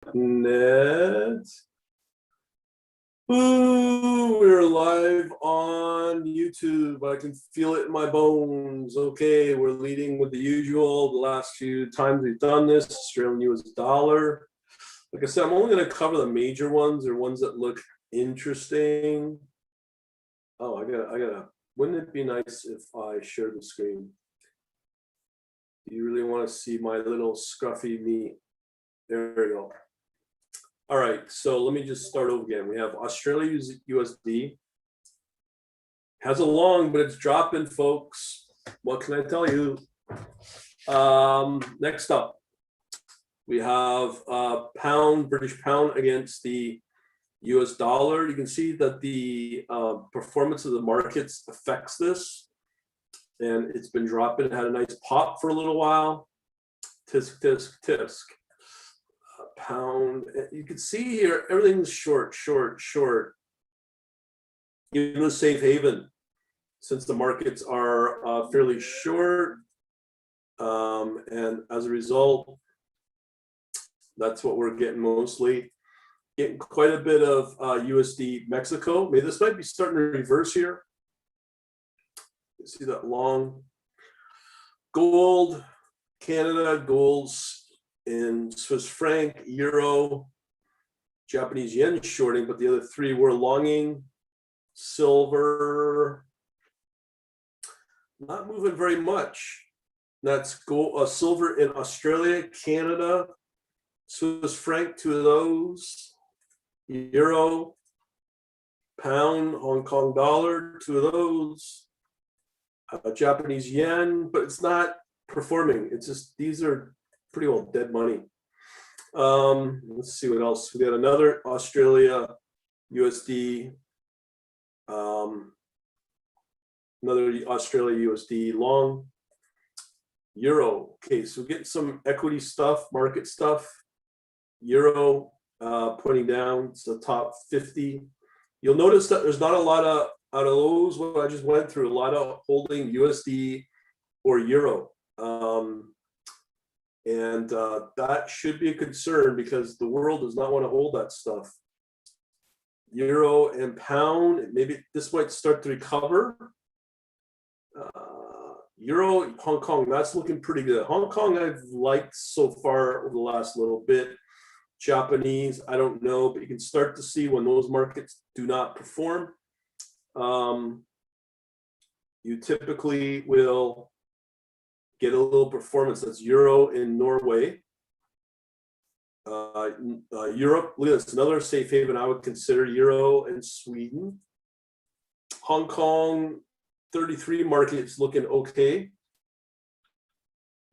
Net. Ooh, we're live on YouTube. I can feel it in my bones. Okay, we're leading with the usual. The last few times we've done this, Australian US dollar. Like I said, I'm only going to cover the major ones or ones that look interesting. Oh, I gotta. Wouldn't it be nice if I shared the screen? Do you really want to see my little scruffy me? There we go. All right, so let me just start over again. We have Australia USD. Has a long, but it's dropping, folks. What can I tell you? Next up, we have British pound against the US dollar. You can see that the performance of the markets affects this. And it's been dropping. It had a nice pop for a little while. Tisk, tisk, tisk. Pound. You can see here, everything's short. Even the safe haven, since the markets are fairly short. And as a result, that's what we're getting mostly. Getting quite a bit of USD Mexico. Maybe this might be starting to reverse here. You see that long gold, Canada, golds in Swiss franc, euro, Japanese yen shorting, but the other three were longing. Silver, not moving very much. That's gold, silver in Australia, Canada, Swiss franc, two of those, euro, pound, Hong Kong dollar, two of those. Japanese yen, but it's not performing. It's just, these are pretty well dead money. Let's see what else. We got another Australia USD, another Australia USD long, euro. Okay, so getting some equity stuff, market stuff. Euro pointing down. It's the top 50. You'll notice that there's not a lot of out of those, what I just went through, a lot of holding USD or euro. That should be a concern because the world does not want to hold that stuff. Euro and pound, maybe this might start to recover. Euro, Hong Kong, that's looking pretty good. Hong Kong I've liked so far over the last little bit. Japanese, I don't know, but you can start to see when those markets do not perform. You typically will get a little performance. That's euro in Norway. Europe, look at this, another safe haven I would consider, euro in Sweden. Hong Kong, 33 markets looking okay.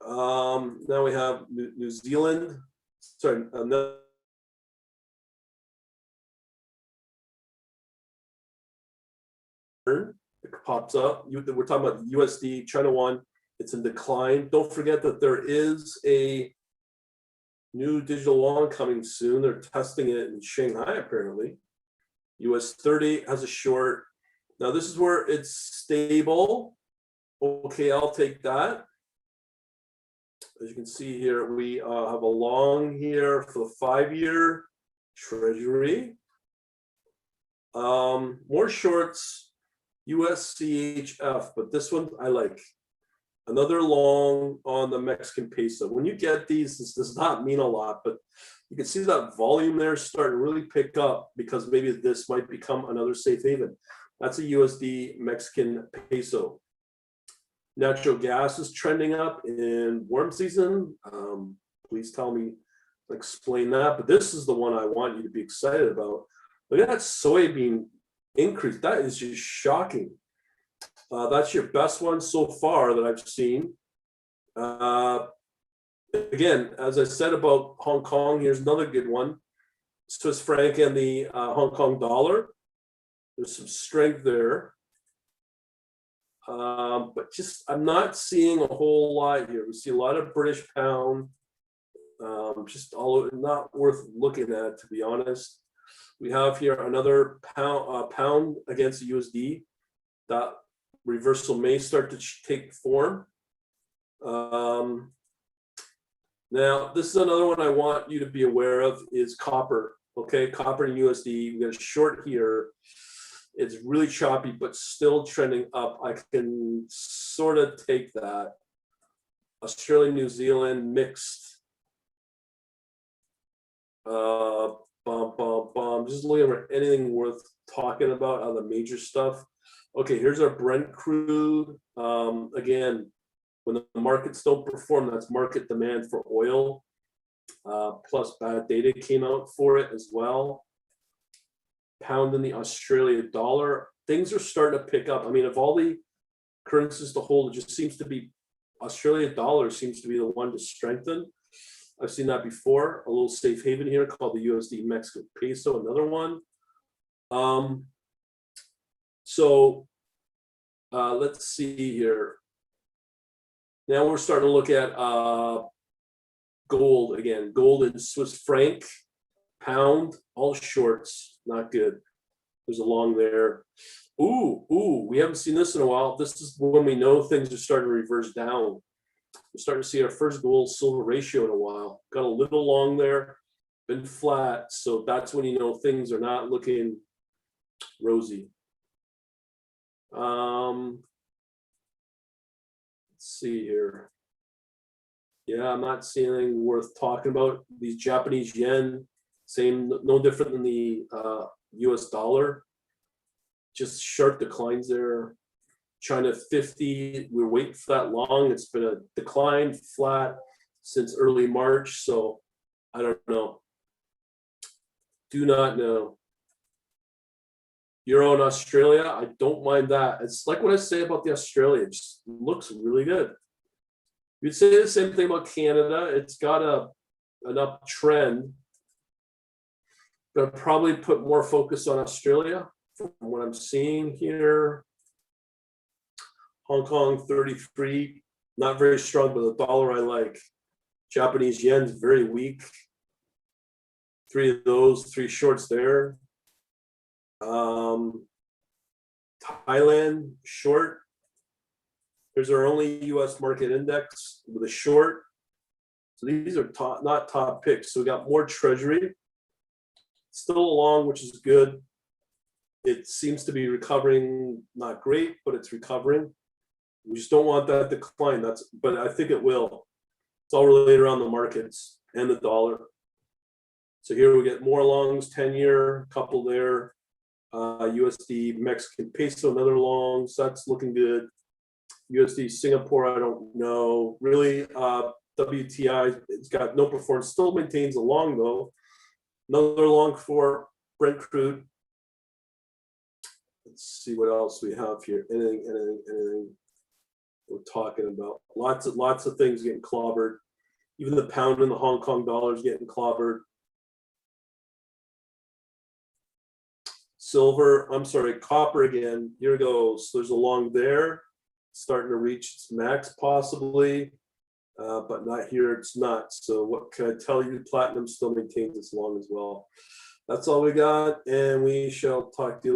Now we have New Zealand. Sorry, it pops up. We're talking about USD, China Yuan. It's in decline. Don't forget that there is a new digital yuan coming soon. They're testing it in Shanghai, apparently. US 30 has a short. Now, this is where it's stable. Okay, I'll take that. As you can see here, we have a long here for the 5-year Treasury. More shorts, USCHF, but this one I like. Another long on the Mexican peso. When you get these, this does not mean a lot, but you can see that volume there starting to really pick up because maybe this might become another safe haven. That's a USD Mexican peso. Natural gas is trending up in warm season. Please tell me, explain that. But this is the one I want you to be excited about. Look at that soybean increase. That is just shocking. That's your best one so far that I've seen. Again, as I said about Hong Kong, here's another good one. Swiss franc and the Hong Kong dollar. There's some strength there. But just, I'm not seeing a whole lot here. We see a lot of British pound. Just all not worth looking at, to be honest. We have here another pound against the USD. That reversal may start to take form. Now, this is another one I want you to be aware of is copper. Okay, copper and USD. We got a short here. It's really choppy, but still trending up. I can sort of take that. Australia, New Zealand mixed. Just looking for anything worth talking about on the major stuff. Okay, here's our Brent crude. Again, when the markets don't perform, that's market demand for oil. Plus bad data came out for it as well. Pound in the Australia dollar. Things are starting to pick up. I mean, of all the currencies to hold, it just seems to be Australia dollar seems to be the one to strengthen. I've seen that before. A little safe haven here called the USD Mexican peso, another one. Let's see here. Now we're starting to look at gold again. Gold and Swiss franc, pound, all shorts, not good. There's a long there. Ooh, we haven't seen this in a while. This is when we know things are starting to reverse down. We're starting to see our first gold silver ratio in a while. Got a little long there, been flat. So that's when you know things are not looking rosy. Let's see here. Yeah, I'm not seeing anything worth talking about. These Japanese yen, same, no different than the US dollar. Just sharp declines there. China 50, we're waiting for that long. It's been a decline flat since early March. So I don't know. Do not know. Euro in Australia, I don't mind that. It's like what I say about the Australia, it just looks really good. You'd say the same thing about Canada. It's got an uptrend. Gonna probably put more focus on Australia from what I'm seeing here. Hong Kong 33, not very strong, but the dollar I like. Japanese yen's very weak. 3 of those, 3 shorts there. Thailand short. Here's our only US market index with a short. So these are not top picks. So we got more treasury. Still along, which is good. It seems to be recovering, not great, but it's recovering. We just don't want that decline. But I think it will. It's all related around the markets and the dollar. So here we get more longs, 10-year, couple there. USD Mexican peso, another long. So that's looking good. USD Singapore, I don't know. Really, WTI, it's got no performance. Still maintains a long though. Another long for Brent crude. Let's see what else we have here. Anything we're talking about. Lots of things getting clobbered. Even the pound and the Hong Kong dollar is getting clobbered. Silver, I'm sorry, copper again. Here it goes. There's a long there, starting to reach its max possibly, but not here. It's not. So what can I tell you? Platinum still maintains its long as well. That's all we got, and we shall talk to you later.